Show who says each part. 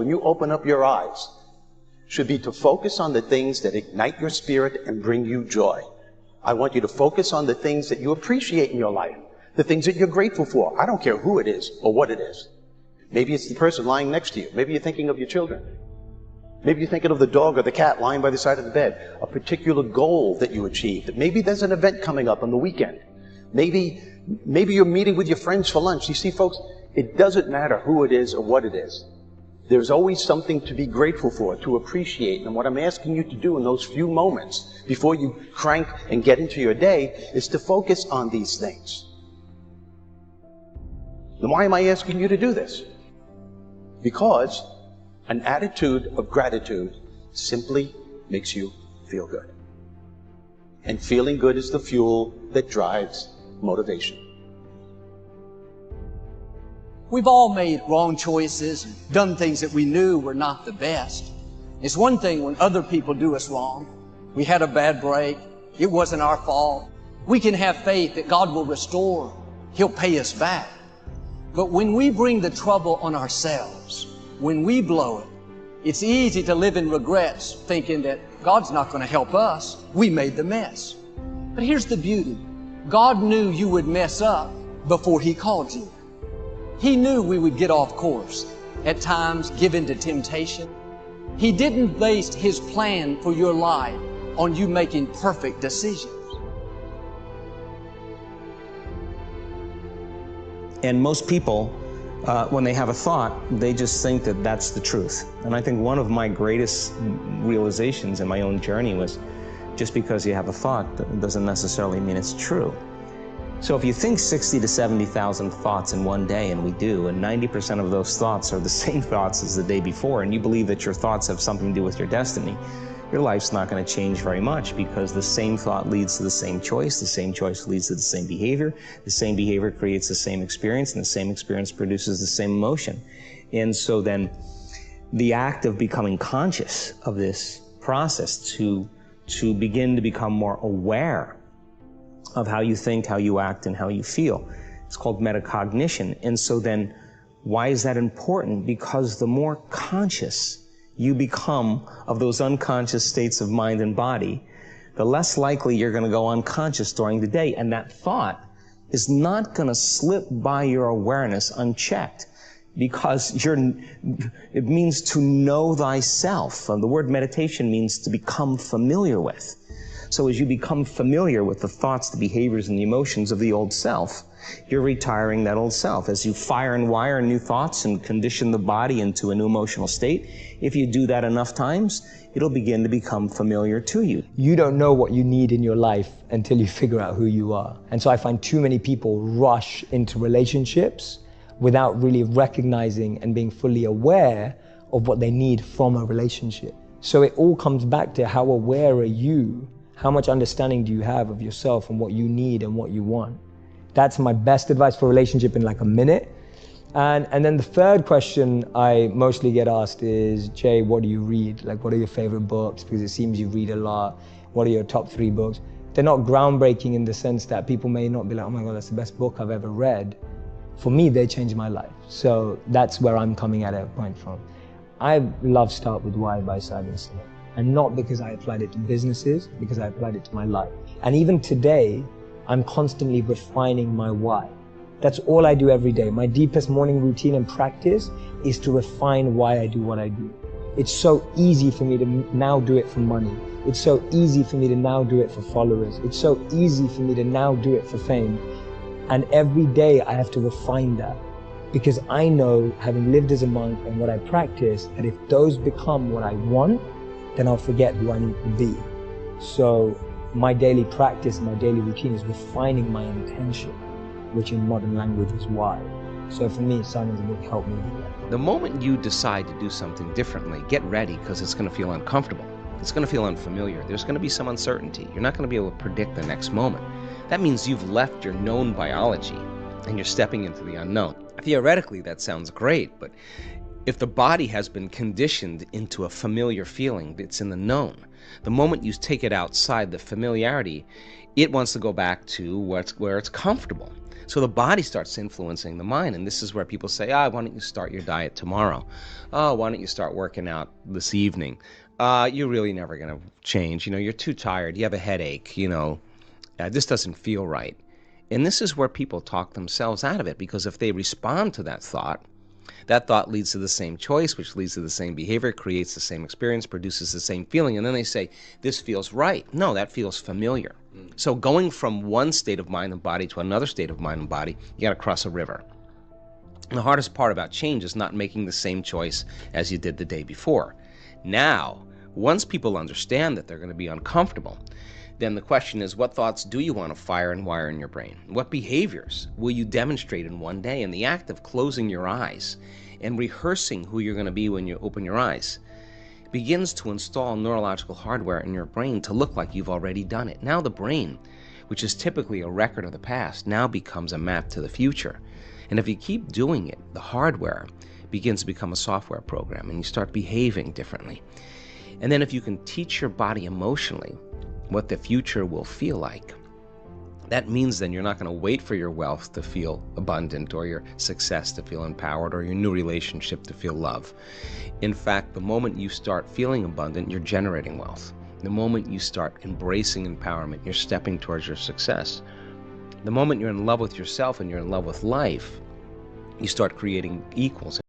Speaker 1: When you open up your eyes, should be to focus on the things that ignite your spirit and bring you joy. I want you to focus on the things that you appreciate in your life, the things that you're grateful for. I don't care who it is or what it is. Maybe it's the person lying next to you. Maybe you're thinking of your children. Maybe you're thinking of the dog or the cat lying by the side of the bed, a particular goal that you achieved. Maybe there's an event coming up on the weekend. Maybe you're meeting with your friends for lunch. You see, folks, it doesn't matter who it is or what it is. There's always something to be grateful for, to appreciate. And what I'm asking you to do in those few moments before you crank and get into your day is to focus on these things. Then why am I asking you to do this? Because an attitude of gratitude simply makes you feel good. And feeling good is the fuel that drives motivation.
Speaker 2: We've all made wrong choices, done things that we knew were not the best. It's one thing when other people do us wrong. We had a bad break. It wasn't our fault. We can have faith that God will restore. He'll pay us back. But when we bring the trouble on ourselves, when we blow it, it's easy to live in regrets, thinking that God's not going to help us. We made the mess. But here's the beauty. God knew you would mess up before He called you. He knew we would get off course, at times give in to temptation. He didn't base His plan for your life on you making perfect decisions.
Speaker 3: And most people, when they have a thought, they just think that that's the truth. And I think one of my greatest realizations in my own journey was just because you have a thought doesn't necessarily mean it's true. So if you think 60 to 70,000 thoughts in one day, and we do, and 90% of those thoughts are the same thoughts as the day before, and you believe that your thoughts have something to do with your destiny, your life's not going to change very much, because the same thought leads to the same choice leads to the same behavior creates the same experience, and the same experience produces the same emotion. And so then the act of becoming conscious of this process to begin to become more aware of how you think, how you act, and how you feel. It's called metacognition. And so then, why is that important? Because the more conscious you become of those unconscious states of mind and body, the less likely you're going to go unconscious during the day. And that thought is not going to slip by your awareness unchecked, because it means to know thyself. And the word meditation means to become familiar with. So as you become familiar with the thoughts, the behaviors, and the emotions of the old self, you're retiring that old self. As you fire and wire new thoughts and condition the body into a new emotional state, if you do that enough times, it'll begin to become familiar to you.
Speaker 4: You don't know what you need in your life until you figure out who you are. And so I find too many people rush into relationships without really recognizing and being fully aware of what they need from a relationship. So it all comes back to how aware are you? How much understanding do you have of yourself and what you need and what you want? That's my best advice for a relationship in like a minute. And then the third question I mostly get asked is, Jay, what do you read? Like, what are your favorite books? Because it seems you read a lot. What are your top 3 books? They're not groundbreaking in the sense that people may not be like, oh my God, that's the best book I've ever read. For me, they changed my life. So that's where I'm coming at it point from. I love Start With Why by Simon Sinek. And not because I applied it to businesses, because I applied it to my life. And even today, I'm constantly refining my why. That's all I do every day. My deepest morning routine and practice is to refine why I do what I do. It's so easy for me to now do it for money. It's so easy for me to now do it for followers. It's so easy for me to now do it for fame. And every day I have to refine that, because I know, having lived as a monk and what I practice, that if those become what I want, then I'll forget who I need to be. So my daily practice, my daily routine is refining my intention, which in modern language is why. So for me, Simon's book helped me do that.
Speaker 3: The moment you decide to do something differently, get ready, because it's going to feel uncomfortable. It's going to feel unfamiliar. There's going to be some uncertainty. You're not going to be able to predict the next moment. That means you've left your known biology and you're stepping into the unknown. Theoretically, that sounds great, but if the body has been conditioned into a familiar feeling that's in the known, the moment you take it outside the familiarity, it wants to go back to where it's comfortable. So the body starts influencing the mind, and this is where people say, why don't you start your diet tomorrow? Oh, why don't you start working out this evening? You're really never going to change. You're too tired. You have a headache. This doesn't feel right. And this is where people talk themselves out of it, because if they respond to that thought leads to the same choice, which leads to the same behavior, creates the same experience, produces the same feeling, and then they say, this feels right. No, that feels familiar. So going from one state of mind and body to another state of mind and body, you got to cross a river. And the hardest part about change is not making the same choice as you did the day before. Now, once people understand that they're going to be uncomfortable, then the question is, what thoughts do you want to fire and wire in your brain? What behaviors will you demonstrate in one day? And the act of closing your eyes and rehearsing who you're going to be when you open your eyes begins to install neurological hardware in your brain to look like you've already done it. Now the brain, which is typically a record of the past, now becomes a map to the future. And if you keep doing it, the hardware begins to become a software program, and you start behaving differently. And then if you can teach your body emotionally what the future will feel like, that means then you're not going to wait for your wealth to feel abundant, or your success to feel empowered, or your new relationship to feel love. In fact, the moment you start feeling abundant, you're generating wealth. The moment you start embracing empowerment, you're stepping towards your success. The moment you're in love with yourself and you're in love with life, you start creating equals.